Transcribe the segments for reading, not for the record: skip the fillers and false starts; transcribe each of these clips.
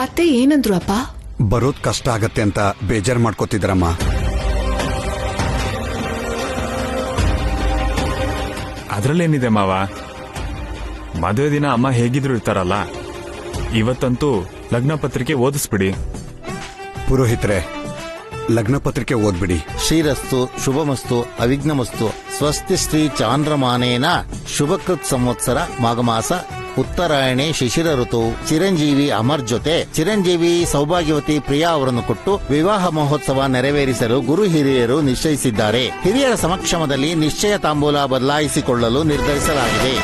ಅತ್ತೆ ಏನಂದ್ರು ಅಪ್ಪ? ಬರೋದ್ ಕಷ್ಟ ಆಗತ್ತೆ ಅಂತ ಬೇಜಾರ್ ಮಾಡ್ಕೋತಿದ್ರಮ್ಮ. ಅದ್ರಲ್ಲೇನಿದೆ ಮಾವ, ಮದುವೆ ದಿನ ಅಮ್ಮ ಹೇಗಿದ್ರು ಇರ್ತಾರಲ್ಲ. ಇವತ್ತಂತೂ ಲಗ್ನ ಪತ್ರಿಕೆ ಓದಿಸ್ಬಿಡಿ. ಪುರೋಹಿತ್ರೆ, ಲಗ್ನ ಪತ್ರಿಕೆ ಓದ್ಬಿಡಿ. ಶ್ರೀರಸ್ತು ಶುಭಮಸ್ತು ಅವಿಘ್ನಮಸ್ತು ಸ್ವಸ್ತಿ ಶ್ರೀ ಚಾಂದ್ರಮಾನೇನ ಶುಭಕೃತ್ ಸಂವತ್ಸರ ಮಾಘಮಾಸ ಉತ್ತರಾಯಣೆ ಶಿಶಿರ ಋತು ಚಿರಂಜೀವಿ ಅಮರ್ ಜೊತೆ ಚಿರಂಜೀವಿ ಸೌಭಾಗ್ಯವತಿ ಪ್ರಿಯಾ ಅವರನ್ನು ಕೊಟ್ಟು ವಿವಾಹ ಮಹೋತ್ಸವ ನೆರವೇರಿಸಲು ಗುರು ಹಿರಿಯರು ನಿಶ್ಚಯಿಸಿದ್ದಾರೆ. ಹಿರಿಯರ ಸಮಕ್ಷಮದಲ್ಲಿ ನಿಶ್ಚಯ ತಾಂಬೂಲ ಬದಲಾಯಿಸಿಕೊಳ್ಳಲು ನಿರ್ಧರಿಸಲಾಗಿದೆ.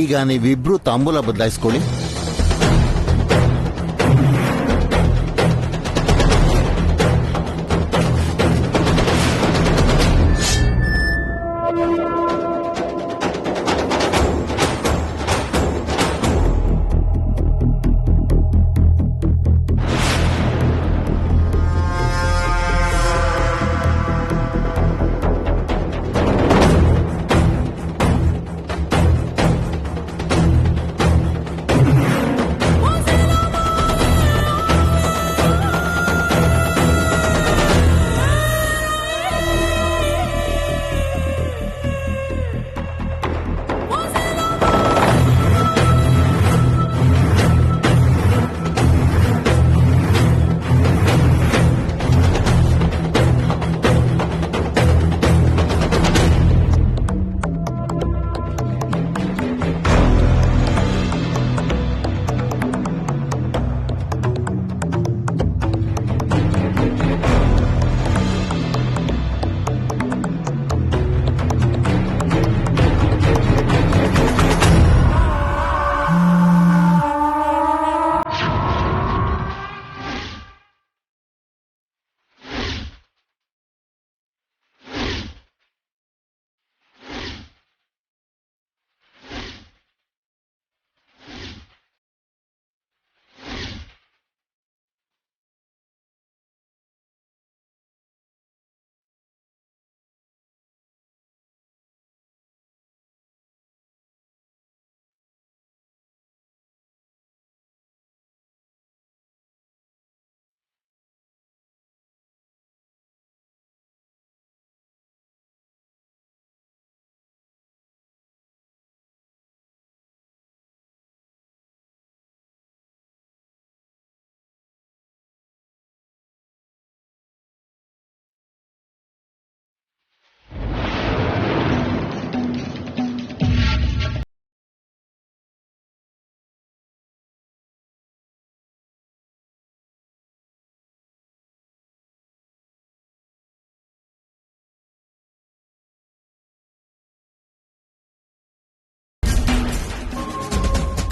ಈಗ ನೀವಿಬ್ರು ತಾಂಬೂಲ ಬದಲಾಯಿಸ್ಕೊಳ್ಳಿ.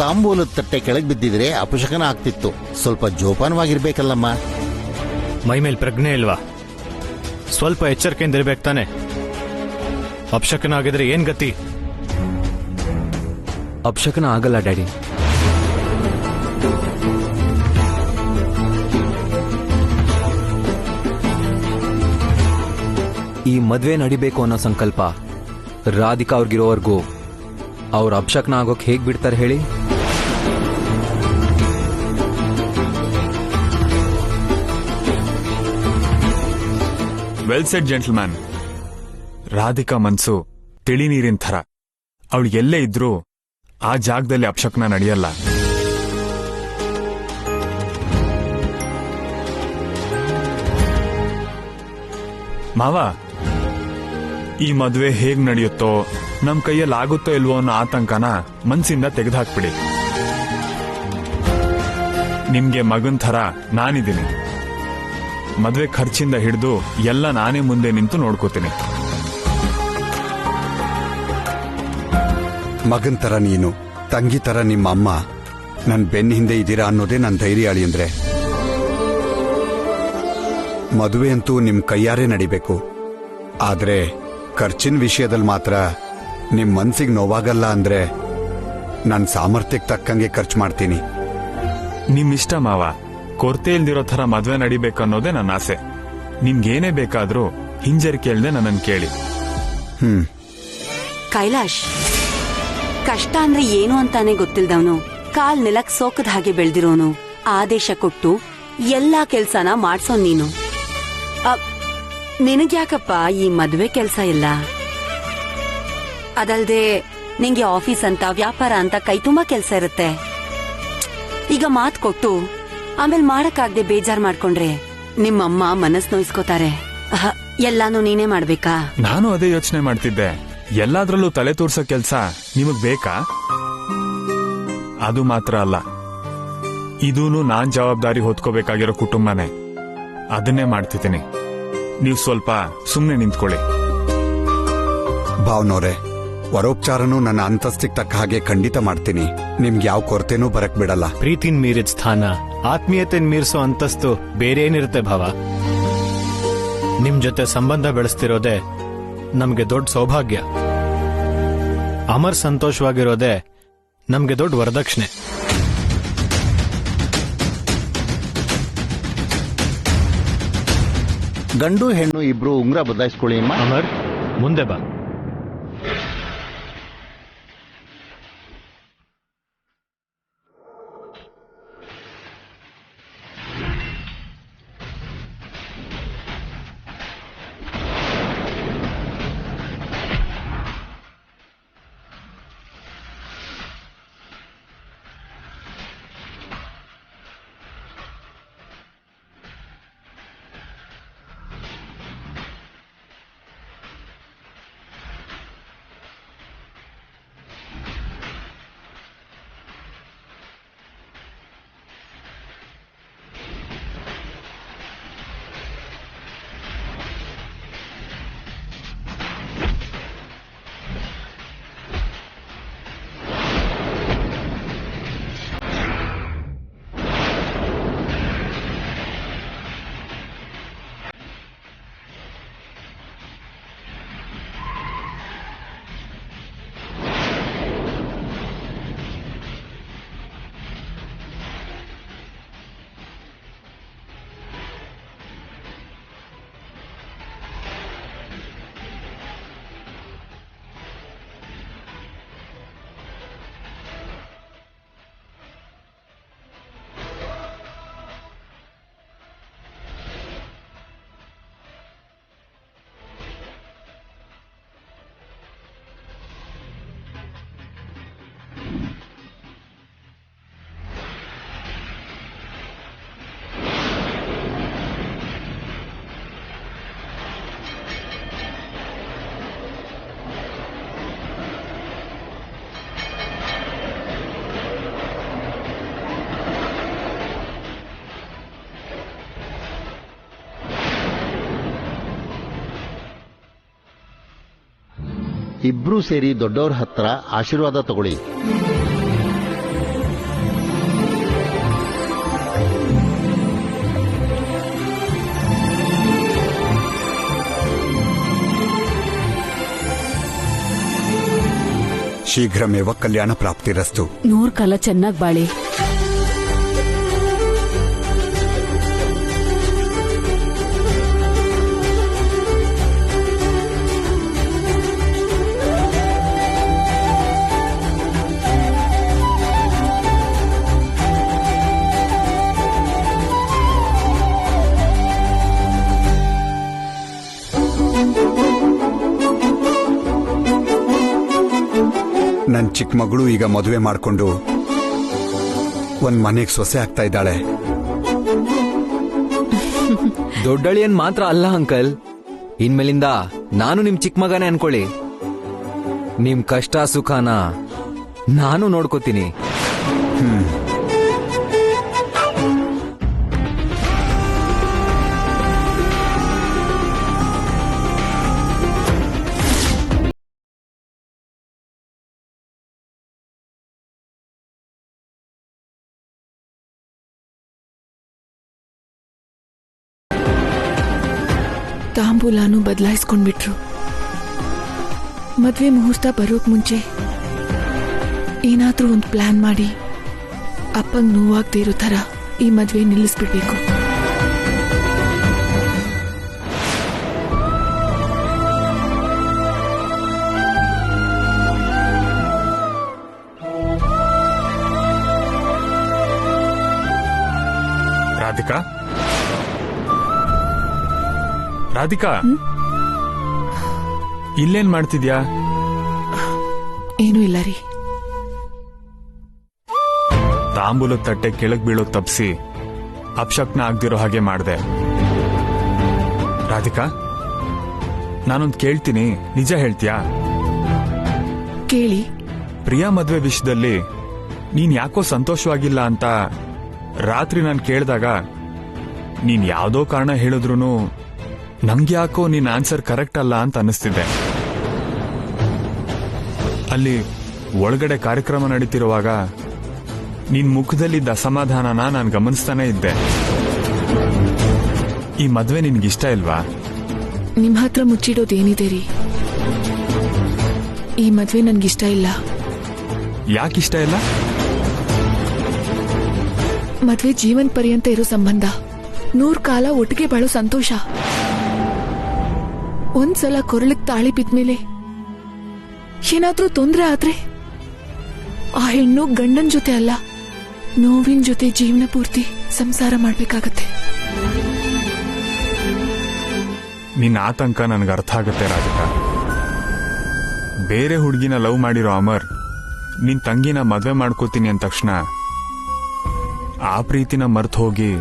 ತಾಂಬೂಲದ ತಟ್ಟೆ ಕೆಳಗೆ ಬಿದ್ದಿದ್ರೆ ಅಪಶಕನ ಆಗ್ತಿತ್ತು. ಸ್ವಲ್ಪ ಜೋಪಾನವಾಗಿರ್ಬೇಕಲ್ಲಮ್ಮ. ಮೈಮೇಲ್ ಪ್ರಜ್ಞೆ ಇಲ್ವಾ? ಸ್ವಲ್ಪ ಎಚ್ಚರಿಕೆಯಿಂದ ಇರ್ಬೇಕು ತಾನೆ. ಅಪಶಕನ ಆಗಿದ್ರೆ ಏನ್ ಗತಿ? ಅಪಶಕನ ಆಗಲ್ಲ ಡ್ಯಾಡಿ. ಈ ಮದ್ವೆ ನಡಿಬೇಕು ಅನ್ನೋ ಸಂಕಲ್ಪ ರಾಧಿಕಾ ಅವ್ರಿಗಿರೋವರೆಗೂ ಅವ್ರ ಅಪಶಕನ ಆಗೋಕ್ ಹೇಗ್ ಬಿಡ್ತಾರೆ ಹೇಳಿ? Well shed gentleman. ರಾಧಿಕಾ ಮನ್ಸು ತಿಳಿ ನೀರಿನ ಥರ. ಅವಳು ಎಲ್ಲೇ ಇದ್ರೂ ಆ ಜಾಗದಲ್ಲಿ ಅಪಶಕನ ನಡೆಯಲ್ಲ. ಮಾವ, ಈ ಮದುವೆ ಹೇಗ್ ನಡೆಯುತ್ತೋ, ನಮ್ ಕೈಯಲ್ಲಿ ಆಗುತ್ತೋ ಇಲ್ವೋ ಅನ್ನೋ ಆತಂಕನ ಮನ್ಸಿಂದ ತೆಗೆದುಹಾಕ್ಬಿಡಿ. ನಿಮ್ಗೆ ಮಗನ್ ಥರ ನಾನಿದ್ದೀನಿ. ಮದುವೆ ಖರ್ಚಿಂದ ಹಿಡಿದು ಎಲ್ಲ ನಾನೇ ಮುಂದೆ ನಿಂತು ನೋಡ್ಕೋತೀನಿ. ಮಗನ್ ತರ ನೀನು, ತಂಗಿ ತರ ನಿಮ್ಮ ಅಮ್ಮ ನನ್ ಬೆನ್ನ ಹಿಂದೆ ಇದ್ದೀರಾ ಅನ್ನೋದೇ ನನ್ ಧೈರ್ಯ ಅಳಿಯಂದ್ರೆ. ಮದುವೆ ಅಂತೂ ನಿಮ್ ಕೈಯಾರೆ ನಡಿಬೇಕು. ಆದ್ರೆ ಖರ್ಚಿನ ವಿಷಯದಲ್ಲಿ ಮಾತ್ರ ನಿಮ್ ಮನ್ಸಿಗೆ ನೋವಾಗಲ್ಲ ಅಂದ್ರೆ ನನ್ನ ಸಾಮರ್ಥ್ಯಕ್ಕೆ ತಕ್ಕಂಗೆ ಖರ್ಚು ಮಾಡ್ತೀನಿ. ನಿಮ್ ಇಷ್ಟ ಮಾವ. ಕೊರತೆ ಇಲ್ದಿರೋ ಥರ ಮದ್ವೆ ನಡಿಬೇಕನ್ನೋದೇ ನನ್ನ ಆಸೆ. ನಿಮ್ಗೇನೇ ಬೇಕಾದ್ರೂ ಹಿಂಜರಿಕೆ ಇಲ್ದೆ ನನ್ನನ್ನು ಕೇಳಿ. ಕೈಲಾಶ್, ಕಷ್ಟ ಅಂದ್ರೆ ಏನು ಅಂತಾನೆ ಗೊತ್ತಿಲ್ದವನು, ಕಾಲ್ ನೆಲಕ್ ಸೋಕದ ಹಾಗೆ ಬೆಳ್ದಿರೋನು, ಆದೇಶ ಕೊಟ್ಟು ಎಲ್ಲಾ ಕೆಲ್ಸನ ಮಾಡ್ಸೋ ನೀನು. ನಿನಗ್ಯಾಕಪ್ಪ ಈ ಮದ್ವೆ ಕೆಲ್ಸ ಇಲ್ಲ? ಅದಲ್ದೆ ನಿಂಗೆ ಆಫೀಸ್ ಅಂತ ವ್ಯಾಪಾರ ಅಂತ ಕೈ ತುಂಬಾ ಕೆಲ್ಸ ಇರುತ್ತೆ. ಈಗ ಮಾತ್ ಕೊಟ್ಟು ಆಮೇಲೆ ಮಾಡಕ್ಕಾಗ್ದೆ ಬೇಜಾರ್ ಮಾಡ್ಕೊಂಡ್ರೆ ನಿಮ್ಮಮ್ಮ ಮನಸ್ ನೋಯಿಸ್ಕೋತಾರೆ. ಎಲ್ಲಾನು ನೀನೇ ಮಾಡ್ಬೇಕಾ? ನಾನು ಅದೇ ಯೋಚನೆ ಮಾಡ್ತಿದ್ದೆ. ಎಲ್ಲಾದ್ರಲ್ಲೂ ತಲೆ ತೋರ್ಸೋ ಕೆಲ್ಸ ನಿಮಗ್ ಬೇಕಾ? ಅದು ಮಾತ್ರ ಅಲ್ಲ, ಇದೂನು ನಾನ್ ಜವಾಬ್ದಾರಿ ಹೊತ್ಕೋಬೇಕಾಗಿರೋ ಕುಟುಂಬನೇ. ಅದನ್ನೇ ಮಾಡ್ತಿದ್ದೀನಿ. ನೀವು ಸ್ವಲ್ಪ ಸುಮ್ನೆ ನಿಂತ್ಕೊಳ್ಳಿ. ಭಾವನವ್ರೆ, ವರೋಪಚಾರನೂ ನನ್ನ ಅಂತಸ್ತಿಗೆ ತಕ್ಕ ಹಾಗೆ ಖಂಡಿತ ಮಾಡ್ತೀನಿ. ನಿಮ್ಗೆ ಯಾವ ಕೊರತೆನೂ ಬರಕ್ ಬಿಡಲ್ಲ. ಪ್ರೀತಿನ್ ಮೀರಿದ ಸ್ಥಾನ, ಆತ್ಮೀಯತೆನ್ ಮೀರಿಸೋ ಅಂತಸ್ತು ಬೇರೆ ಏನಿರುತ್ತೆ ಭಾವ. ನಿಮ್ ಜೊತೆ ಸಂಬಂಧ ಬೆಳೆಸ್ತಿರೋದೇ ನಮ್ಗೆ ದೊಡ್ಡ ಸೌಭಾಗ್ಯ. ಅಮರ್ ಸಂತೋಷವಾಗಿರೋದೇ ನಮ್ಗೆ ದೊಡ್ಡ ವರದಕ್ಷಿಣೆ. ಗಂಡು ಹೆಣ್ಣು ಇಬ್ರು ಉಂಗ್ರ ಬದಲಾಯಿಸ್ಕೊಳ್ಳಿ ಅಮ್ಮ. ಅಮರ್, ಮುಂದೆ ಬಾ. ಇಬ್ರೂ ಸೇರಿ ದೊಡ್ಡವ್ರ ಹತ್ರ ಆಶೀರ್ವಾದ ತಗೊಳ್ಳಿ. ಶೀಘ್ರಮೇವ ಕಲ್ಯಾಣ ಪ್ರಾಪ್ತಿರಸ್ತು. 100 ಕಾಲ ಚೆನ್ನಾಗ್ ಬಾಳಿ. ನನ್ ಚಿಕ್ಕ ಮಗಳು ಈಗ ಮದುವೆ ಮಾಡ್ಕೊಂಡು ಒಂದ್ ಮನೆಗ್ ಸೊಸೆ ಆಗ್ತಾ ಇದ್ದಾಳೆ. ದೊಡ್ಡಳಿಯನ್ ಮಾತ್ರ ಅಲ್ಲ ಅಂಕಲ್, ಇನ್ಮೇಲಿಂದ ನಾನು ನಿಮ್ ಚಿಕ್ಕ ಮಗನೇ ಅನ್ಕೊಳ್ಳಿ. ನಿಮ್ ಕಷ್ಟ ಸುಖನ ನಾನು ನೋಡ್ಕೋತೀನಿ. ತಾಂಬೂಲಾನು ಬದಲಾಯಿಸ್ಕೊಂಡ್ಬಿಟ್ರು. ಮದ್ವೆ ಮುಹೂರ್ತ ಬರೋಕ್ ಮುಂಚೆ ಏನಾದ್ರೂ ಒಂದು ಪ್ಲಾನ್ ಮಾಡಿ ಅಪ್ಪಂಗ್ ನೋವಾಗದೇ ಇರೋ ತರ ಈ ಮದ್ವೆ ನಿಲ್ಲಿಸ್ಬಿಡ್ಬೇಕು. ರಾಧಿಕಾ, ರಾಧಿಕಾ, ಇಲ್ಲೇನ್ ಮಾಡ್ತಿದ್ಯಾ? ಏನೂ ಇಲ್ಲ ರೀ. ತಾಂಬೂಲದ ತಟ್ಟೆ ಕೆಳಗ್ ಬೀಳೋದ್ ತಪ್ಸಿ ಅಪಶಕ್ನ ಆಗ್ದಿರೋ ಹಾಗೆ ಮಾಡ್ದೆ. ರಾಧಿಕಾ, ನಾನೊಂದ್ ಕೇಳ್ತೀನಿ, ನಿಜ ಹೇಳ್ತೀಯಾ? ಕೇಳಿ. ಪ್ರಿಯಾ ಮದ್ವೆ ವಿಷಯದಲ್ಲಿ ನೀನ್ ಯಾಕೋ ಸಂತೋಷವಾಗಿಲ್ಲ ಅಂತ ರಾತ್ರಿ ನಾನು ಕೇಳಿದಾಗ ನೀನ್ ಯಾವ್ದೋ ಕಾರಣ ಹೇಳಿದ್ರೂ ನಂಗೆ ಯಾಕೋ ನಿನ್ ಆನ್ಸರ್ ಕರೆಕ್ಟ್ ಅಲ್ಲ ಅಂತ ಅನಿಸ್ತಿದ್ದೆ. ಅಲ್ಲಿ ಒಳಗಡೆ ಕಾರ್ಯಕ್ರಮ ನಡೀತಿರುವಾಗ ನಿನ್ ಮುಖದಲ್ಲಿದ್ದ ಅಸಮಾಧಾನನ ನಾನು ಗಮನಿಸ್ತಾನೆ ಇದ್ದೆ. ಈ ಮದ್ವೆ ನಿನ್ಗಿಷ್ಟ ಇಲ್ವಾ? ನಿಮ್ ಹತ್ರ ಮುಚ್ಚಿಡೋದೇನಿದೆ ರೀ? ಈ ಮದ್ವೆ ನನ್ಗಿಷ್ಟ ಇಲ್ಲ. ಯಾಕಿಷ್ಟ ಇಲ್ಲ? ಮದ್ವೆ ಜೀವನ್ ಪರ್ಯಂತ ಇರೋ ಸಂಬಂಧ, 100 ಕಾಲ ಒಟ್ಟಿಗೆ ಬಾಳೋ ಸಂತೋಷ. ಒಂದ್ಸಲ ಕೊರಳಿಗೆ ತಾಳಿ ಬಿದ್ಮೇಲೆ ಏನಾದ್ರೂ ತೊಂದ್ರೆ ಆದ್ರೆ ಆ ಹೆಣ್ಣು ಗಂಡನ್ ಜೊತೆ ಅಲ್ಲ, ನೋವಿನ ಜೊತೆ ಜೀವನ ಪೂರ್ತಿ ಸಂಸಾರ ಮಾಡ್ಬೇಕಾಗತ್ತೆ. ನಿನ್ನ ಆತಂಕ ನನಗೆ ಅರ್ಥ ಆಗುತ್ತೆ ರಾಧಿಕಾ. ಬೇರೆ ಹುಡುಗಿನ ಲವ್ ಮಾಡಿರೋ ಅಮರ್ ನಿನ್ ತಂಗಿನ ಮದ್ವೆ ಮಾಡ್ಕೋತೀನಿ ಅಂದ ತಕ್ಷಣ ಆ ಪ್ರೀತಿನ ಮರ್ತು ಹೋಗಿ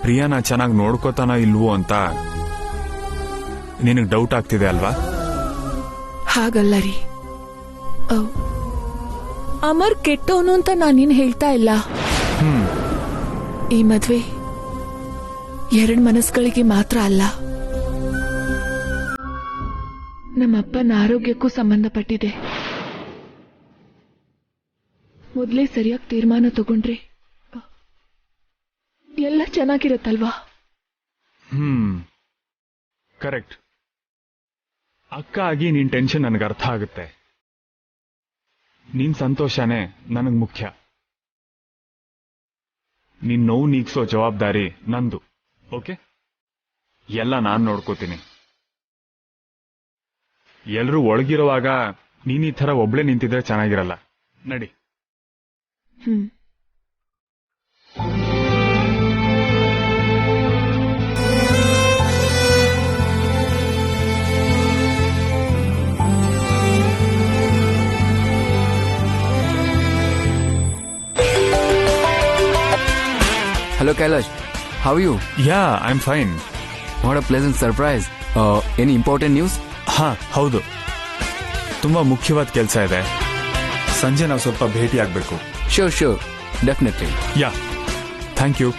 ಪ್ರಿಯಾನ ಚೆನ್ನಾಗಿ ನೋಡ್ಕೋತಾನ ಇಲ್ವೋ ಅಂತ ನಿನಗೆ ಡೌಟ್ ಆಗ್ತಿದೆ ಅಲ್ವಾ? ಹಾಗಲ್ಲ ರೀ. ಅಮರ್ ಕೆಟ್ಟವನು ಅಂತ ನಾನೇನ್ ಹೇಳ್ತಾ ಇಲ್ಲ. ಈ ಮದ್ವೆ 2 ಮನಸ್ಸುಗಳಿಗೆ ಮಾತ್ರ ಅಲ್ಲ, ನಮ್ಮಪ್ಪನ ಆರೋಗ್ಯಕ್ಕೂ ಸಂಬಂಧಪಟ್ಟಿದೆ. ಮೊದಲೇ ಸರಿಯಾಗಿ ತೀರ್ಮಾನ ತಗೊಂಡ್ರೆ ಎಲ್ಲ ಚೆನ್ನಾಗಿರುತ್ತಲ್ವಾ? ಕರೆಕ್ಟ್. ಅಕ್ಕ ಆಗಿ ನಿನ್ ಟೆನ್ಷನ್ ನನಗೆ ಅರ್ಥ ಆಗುತ್ತೆ. ನಿನ್ ಸಂತೋಷನೇ ನನಗ್ ಮುಖ್ಯ. ನಿನ್ ನೋವು ನೀಗ್ಸೋ ಜವಾಬ್ದಾರಿ ನಂದು. ಓಕೆ, ಎಲ್ಲ ನಾನ್ ನೋಡ್ಕೋತೀನಿ. ಎಲ್ರೂ ಒಳಗಿರುವಾಗ ನೀನ್ ಈ ತರ ಒಬ್ಳೆ ನಿಂತಿದ್ರೆ ಚೆನ್ನಾಗಿರಲ್ಲ. ನಡಿ. Hello Kailash, how are you? Yeah, I'm fine. What a pleasant surprise. Any important news? ಹಾ, ಹೌದು. ತುಂಬಾ ಮುಖ್ಯವಾದ ಕೆಲಸ ಇದೆ. ಸಂಜೆ ನಾವು ಸ್ವಲ್ಪ ಭೇಟಿ ಆಗ್ಬೇಕು. Sure, definitely. Yeah, thank you.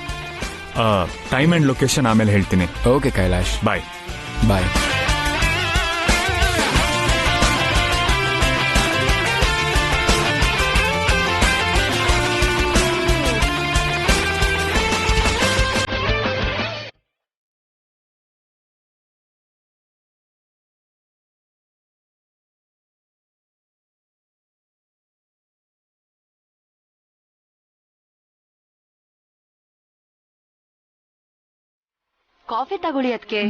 Time and location ಆಮೇಲೆ ಹೇಳ್ತೀನಿ. Okay Kailash. Bye. Bye. Coffee ತಗೊಳ್ಳಿ ಅದಕ್ಕೆ.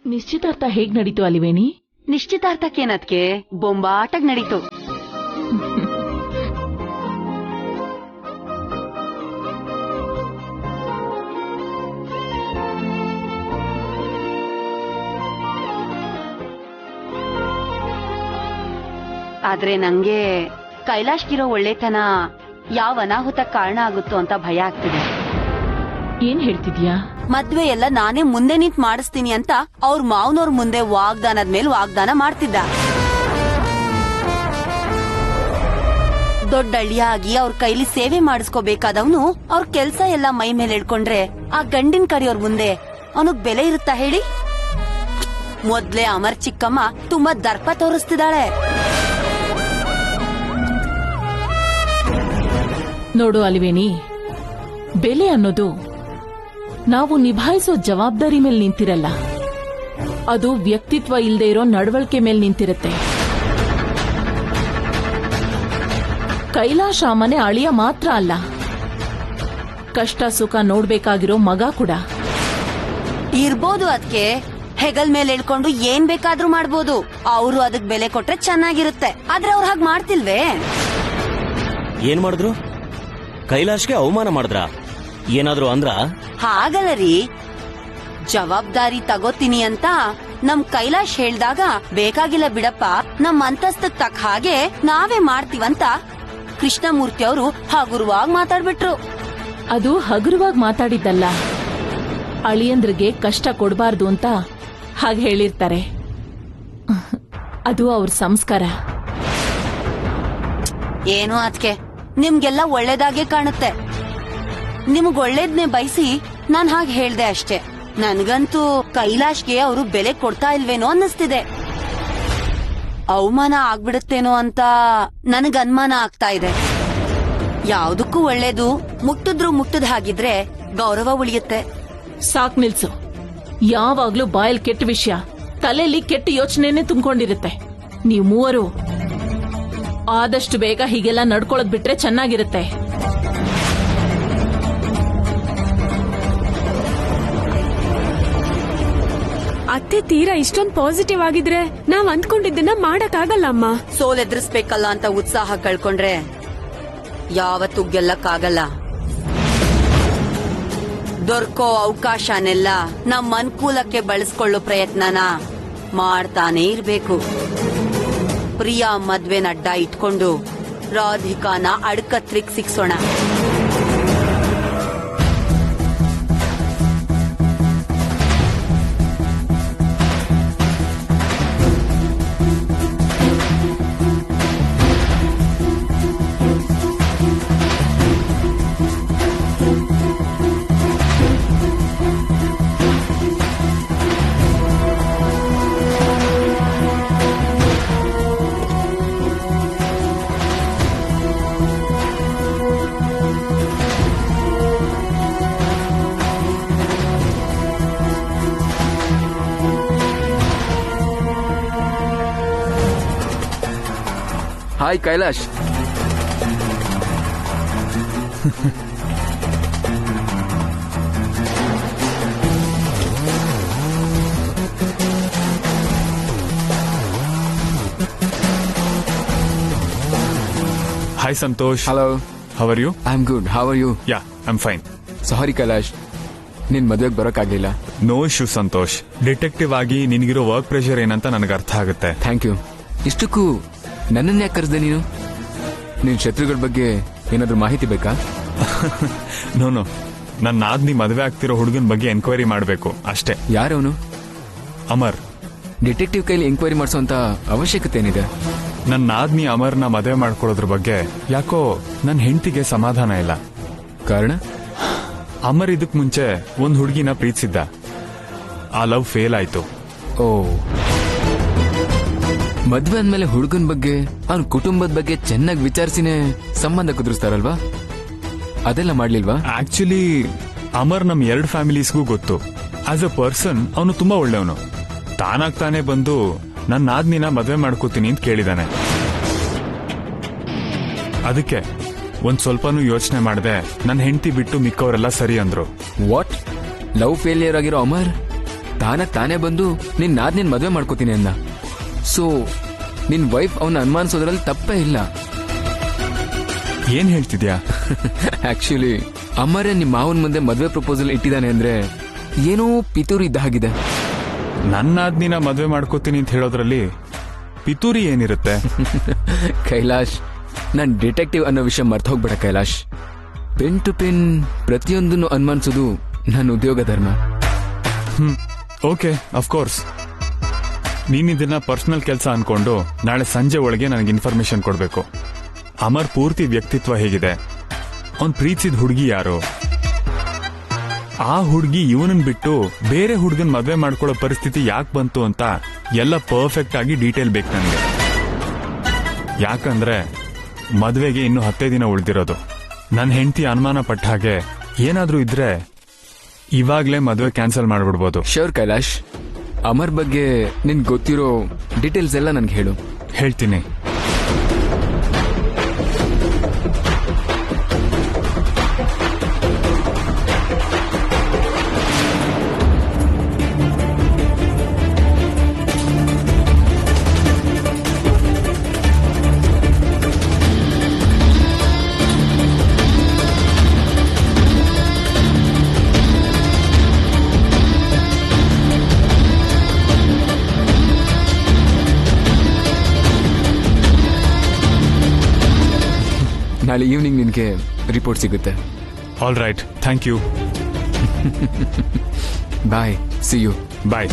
ನಿಶ್ಚಿತಾರ್ಥ ಹೇಗ್ ನಡೀತು ಅಲಿವೇಣಿ? ನಿಶ್ಚಿತಾರ್ಥಕ್ಕೇನದ್ಕೆ ಬೊಂಬಾಟಾಗ್ ನಡೀತು. ಆದ್ರೆ ನಂಗೆ ಕೈಲಾಶ್ಗಿರೋ ಒಳ್ಳೆತನ ಯಾವ ಅನಾಹುತ ಕಾರಣ ಆಗುತ್ತೋ ಅಂತ ಭಯ ಆಗ್ತಿದೆ. ಏನ್ ಹೇಳ್ತಿದ್ಯಾ? ಮದ್ವೆ ಎಲ್ಲ ನಾನೇ ಮುಂದೆ ನಿಂತ್ ಮಾಡಿಸ್ತೀನಿ ಅಂತ ಅವ್ರ ಮಾವನವ್ರ ಮುಂದೆ ವಾಗ್ದಾನದ ಮೇಲೆ ವಾಗ್ದಾನ ಮಾಡ್ತಿದ್ದ. ದೊಡ್ಡ ಅಳಿಯಾಗಿ ಅವ್ರ ಕೈಲಿ ಸೇವೆ ಮಾಡಿಸ್ಕೋಬೇಕಾದವನು ಅವ್ರ ಕೆಲ್ಸ ಎಲ್ಲ ಮೈ ಮೇಲೆ ಇಳ್ಕೊಂಡ್ರೆ ಆ ಗಂಡಿನ ಕಡೆಯವ್ರ ಮುಂದೆ ಅವನಿಗ್ ಬೆಲೆ ಇರುತ್ತಾ ಹೇಳಿ? ಮೊದ್ಲೇ ಅಮರ್ ಚಿಕ್ಕಮ್ಮ ತುಂಬಾ ದರ್ಪ ತೋರಿಸ್ತಿದ್ದಾಳೆ. ನೋಡು ಅಲಿವೇಣಿ, ಬೆಲೆ ಅನ್ನೋದು ನಾವು ನಿಭಾಯಿಸೋ ಜವಾಬ್ದಾರಿ ಮೇಲೆ ನಿಂತಿರಲ್ಲ, ಅದು ವ್ಯಕ್ತಿತ್ವ ಇಲ್ಲದೆ ಇರೋ ನಡವಳಿಕೆ ಮೇಲೆ ನಿಂತಿರುತ್ತೆ. ಕೈಲಾಶ್ ಆ ಮನೆ ಅಳಿಯ ಮಾತ್ರ ಅಲ್ಲ, ಕಷ್ಟ ಸುಖ ನೋಡ್ಬೇಕಾಗಿರೋ ಮಗ ಕೂಡ. ಇರ್ಬೋದು ಅದಕ್ಕೆ ಹೆಗಲ್ ಮೇಲೆ ಇಳ್ಕೊಂಡು ಏನ್ ಬೇಕಾದ್ರೂ ಮಾಡ್ಬೋದು. ಅವರು ಅದಕ್ ಬೆಲೆ ಕೊಟ್ರೆ ಚೆನ್ನಾಗಿರುತ್ತೆ. ಆದ್ರೆ ಅವ್ರು ಹಾಗೆ ಮಾಡ್ತಿಲ್ವೇ? ಏನ್ ಮಾಡಿದ್ರು? ಕೈಲಾಶ್ಗೆ ಅವಮಾನ ಮಾಡಿದ್ರ? ಏನಾದ್ರು ಅಂದ್ರ? ಹಾಗಲ್ಲ ರೀ, ಜವಾಬ್ದಾರಿ ತಗೋತೀನಿ ಅಂತ ನಮ್ ಕೈಲಾಶ್ ಹೇಳ್ದಾಗ ಬೇಕಾಗಿಲ್ಲ ಬಿಡಪ್ಪ, ನಮ್ ಅಂತಸ್ತಕ್ ತಕ್ಕ ಹಾಗೆ ನಾವೇ ಮಾಡ್ತೀವಂತ ಕೃಷ್ಣಮೂರ್ತಿ ಅವರು ಹಗುರವಾಗಿ ಮಾತಾಡ್ಬಿಟ್ರು. ಅದು ಹಗುರವಾಗಿ ಮಾತಾಡಿದ್ದಲ್ಲ, ಅಳಿಯಂದ್ರಿಗೆ ಕಷ್ಟ ಕೊಡಬಾರ್ದು ಅಂತ ಹಾಗೆ ಹೇಳಿರ್ತಾರೆ. ಅದು ಅವ್ರ ಸಂಸ್ಕಾರ. ಏನು ಅದಕ್ಕೆ ನಿಮ್ಗೆಲ್ಲ ಒಳ್ಳೇದಾಗೆ ಕಾಣುತ್ತೆ. ನಿಮ್ಗ್ ಒಳ್ಳೇದ್ನೇ ಬಯಸಿ ನಾನ್ ಹಾಗೆ ಹೇಳ್ದೆ ಅಷ್ಟೇ. ನನ್ಗಂತೂ ಕೈಲಾಶ್ಗೆ ಅವರು ಬೆಲೆ ಕೊಡ್ತಾ ಇಲ್ವೇನೋ ಅನ್ನಿಸ್ತಿದೆ. ಅವಮಾನ ಆಗ್ಬಿಡುತ್ತೇನೋ ಅಂತ ನನಗ್ ಅನುಮಾನ ಆಗ್ತಾ ಇದೆ. ಯಾವ್ದಕ್ಕೂ ಒಳ್ಳೇದು ಮುಟ್ಟಿದ್ರು ಮುಟ್ಟದ ಹಾಗಿದ್ರೆ ಗೌರವ ಉಳಿಯುತ್ತೆ. ಸಾಕ್ ನಿಲ್ಸು. ಯಾವಾಗ್ಲೂ ಬಾಯಲ್ ಕೆಟ್ಟ ವಿಷಯ, ತಲೆಯಲ್ಲಿ ಕೆಟ್ಟ ಯೋಚನೆನೇ ತುಂಬಿಕೊಂಡಿರುತ್ತೆ. ನೀವು ಮೂವರು ಆದಷ್ಟು ಬೇಗ ಹೀಗೆಲ್ಲ ನಡ್ಕೊಳ್ಳೋದ್ ಬಿಟ್ರೆ ಚೆನ್ನಾಗಿರುತ್ತೆ. ಅತ್ತೆ ತೀರಾ ಇಷ್ಟೊಂದು ಪಾಸಿಟಿವ್ ಆಗಿದ್ರೆ ನಾವ್ ಅಂದ್ಕೊಂಡಿದ್ದನ್ನ ಮಾಡಕ್ಕಾಗಲ್ಲ ಅಮ್ಮ. ಸೋಲ್ ಎದುರಿಸ್ಬೇಕಲ್ಲ ಅಂತ ಉತ್ಸಾಹ ಕಳ್ಕೊಂಡ್ರೆ ಯಾವತ್ತೂ ಗೆಲ್ಲಕ್ಕಾಗಲ್ಲ. ದೊರಕೋ ಅವಕಾಶನೆಲ್ಲ ನಮ್ಮ ಅನುಕೂಲಕ್ಕೆ ಬಳಸ್ಕೊಳ್ಳೋ ಪ್ರಯತ್ನನ ಮಾಡ್ತಾನೆ ಇರ್ಬೇಕು. ಪ್ರಿಯಾ ಮದ್ವೆನ ಅಡ್ಡ ಇಟ್ಕೊಂಡು ರಾಧಿಕಾನ ಅಡ್ಕತ್ರಿಕ್ ಸಿಕ್ಸೋಣ. Hi Kailash. Hi Santosh. Hello. How are you? I am good. How are you? Yeah, I am fine. Sorry Kailash, ನಿನ್ ಮದ್ವೆಗೆ ಬರೋಕ್ಕಾಗ್ಲಿಲ್ಲ. No issue Santosh. ಡಿಟೆಕ್ಟಿವ್ ಆಗಿ ನಿನಗಿರೋ ವರ್ಕ್ ಪ್ರೆಷರ್ ಏನಂತ ನನಗೆ ಅರ್ಥ ಆಗುತ್ತೆ. Thank you. ಇಷ್ಟಕ್ಕೂ ನನ್ನನ್ನು ಯಾಕೆ ಕರೆಸ್ದೆ ನೀನು? ನಿನ್ ಶತ್ರುಗಳ ಬಗ್ಗೆ ಏನಾದ್ರೂ ಮಾಹಿತಿ ಬೇಕಾ? ನೋ, ನನ್ನ ನಾದ್ನಿ ಮದುವೆ ಆಗ್ತಿರೋ ಹುಡುಗನ ಬಗ್ಗೆ ಎನ್ಕ್ವೈರಿ ಮಾಡಬೇಕು ಅಷ್ಟೇ. ಯಾರವನು? ಅಮರ್. ಡಿಟೆಕ್ಟಿವ್ ಕೈಲಿ ಎಂಕ್ವೈರಿ ಮಾಡಿಸೋಂತ ಅವಶ್ಯಕತೆ ಏನಿದೆ? ನನ್ನ ನಾದ್ನಿ ಅಮರ್ನ ಮದುವೆ ಮಾಡ್ಕೊಳ್ಳೋದ್ರ ಬಗ್ಗೆ ಯಾಕೋ ನನ್ನ ಹೆಂಡತಿಗೆ ಸಮಾಧಾನ ಇಲ್ಲ. ಕಾರಣ? ಅಮರ್ ಇದಕ್ ಮುಂಚೆ ಒಂದ್ ಹುಡುಗಿನ ಪ್ರೀತಿಸಿದ್ದ. ಆ ಲವ್ ಫೇಲ್ ಆಯ್ತು. ಓ, ಮದ್ವೆ ಅಂದ್ಮೇಲೆ ಹುಡುಗನ ಬಗ್ಗೆ ಅವನ ಕುಟುಂಬದ ಬಗ್ಗೆ ಚೆನ್ನಾಗಿ ವಿಚಾರಿಸಿನೇ ಸಂಬಂಧ ಕುದುರಿಸ್ತಾರಲ್ವಾ? ಅದೆಲ್ಲ ಮಾಡ್ಲಿಲ್ವಾ? ಆಕ್ಚುಲಿ ಅಮರ್ ನಮ್ 2 ಫ್ಯಾಮಿಲೀಸ್ಗೂ ಗೊತ್ತು. ಆಸ್ ಅ ಪರ್ಸನ್ ಅವನು ತುಂಬಾ ಒಳ್ಳೆಯವನು. ತಾನಾಗ್ತಾನೆ ಬಂದು ನನ್ನ ನಾದ್ನಿನ ಮದ್ವೆ ಮಾಡ್ಕೋತೀನಿ ಅಂತ ಕೇಳಿದಾನೆ. ಅದಕ್ಕೆ ಒಂದ್ ಸ್ವಲ್ಪನೂ ಯೋಚನೆ ಮಾಡದೆ ನನ್ನ ಹೆಂಡತಿ ಬಿಟ್ಟು ಮಿಕ್ಕವರೆಲ್ಲ ಸರಿ ಅಂದ್ರು. ವಾಟ್? ಲವ್ ಫೇಲಿಯರ್ ಆಗಿರೋ ಅಮರ್ ತಾನೇ ಬಂದು ನಿನ್ ನಾದ್ನಿನ್ ಮದ್ವೆ ಮಾಡ್ಕೋತೀನಿ ಅಂದ. ಸೊ ನಿನ್ ವೈಫ್ ಅವನ ಅನುಮಾನಿಸೋದ್ರಲ್ಲಿ ತಪ್ಪೇ ಇಲ್ಲ. ಏನ್ ಹೇಳ್ತಿದ್ಯಾ? ಆಕ್ಚುಲಿ ಅಮರೇ ನಿಮ್ ಮಾವನ್ ಮುಂದೆ ಮದ್ವೆ ಪ್ರಪೋಸಲ್ ಇಟ್ಟಿದ್ದಾನೆ ಅಂದ್ರೆ ಏನೋ ಪಿತೂರಿ ಇದ್ದ ಹಾಗಿದೆ. ನನ್ನ ನಾದ್ನಿನ ಮದ್ವೆ ಮಾಡ್ಕೋತೀನಿ ಅಂತ ಹೇಳೋದ್ರಲ್ಲಿ ಪಿತೂರಿ ಏನಿರುತ್ತೆ? ಕೈಲಾಶ್, ನಾನ್ ಡಿಟೆಕ್ಟಿವ್ ಅನ್ನೋ ವಿಷಯ ಮರ್ತ ಹೋಗ್ಬೇಡ ಕೈಲಾಶ್. ಪೆನ್ ಟು ಪೆನ್ ಪ್ರತಿಯೊಂದನ್ನು ಅನುಮಾನಿಸೋದು ನನ್ನ ಉದ್ಯೋಗ ಧರ್ಮ. Okay, of course. ನೀನಿದನ್ನ ಪರ್ಸನಲ್ ಕೆಲಸ ಅನ್ಕೊಂಡು ನಾಳೆ ಸಂಜೆ ಒಳಗೆ ನನಗೆ ಇನ್ಫಾರ್ಮೇಶನ್ ಕೊಡ್ಬೇಕು. ಅಮರ್ ಪೂರ್ತಿ ವ್ಯಕ್ತಿತ್ವ ಹೇಗಿದೆ, ಅವ್ನ್ ಪ್ರೀತಿಸಿದ ಹುಡುಗಿ ಯಾರು, ಆ ಹುಡುಗಿ ಇವನನ್ ಬಿಟ್ಟು ಬೇರೆ ಹುಡುಗನ್ ಮದ್ವೆ ಮಾಡ್ಕೊಳ್ಳೋ ಪರಿಸ್ಥಿತಿ ಯಾಕೆ ಬಂತು ಅಂತ ಎಲ್ಲ ಪರ್ಫೆಕ್ಟ್ ಆಗಿ ಡೀಟೇಲ್ ಬೇಕು ನನಗೆ. ಯಾಕಂದ್ರೆ ಮದ್ವೆಗೆ ಇನ್ನು 10 ದಿನ ಉಳಿದಿರೋದು. ನನ್ನ ಹೆಂಡತಿ ಅನುಮಾನ ಪಟ್ಟ ಹಾಗೆ ಏನಾದ್ರೂ ಇದ್ರೆ ಇವಾಗ್ಲೇ ಮದುವೆ ಕ್ಯಾನ್ಸಲ್ ಮಾಡ್ಬಿಡ್ಬೋದು. ಶೋರ್ ಕೈಲಾಶ್, ಅಮರ್ ಬಗ್ಗೆ ನಿನ್ ಗೊತ್ತಿರೋ ಡೀಟೇಲ್ಸ್ ಎಲ್ಲ ನನ್ಗೆ ಹೇಳು. ಹೇಳ್ತೀನಿ. ನಾಳೆ ಈವ್ನಿಂಗ್ ನಿನಗೆ ರಿಪೋರ್ಟ್ ಸಿಗುತ್ತೆ. All right, thank you. Bye, see you. Bye.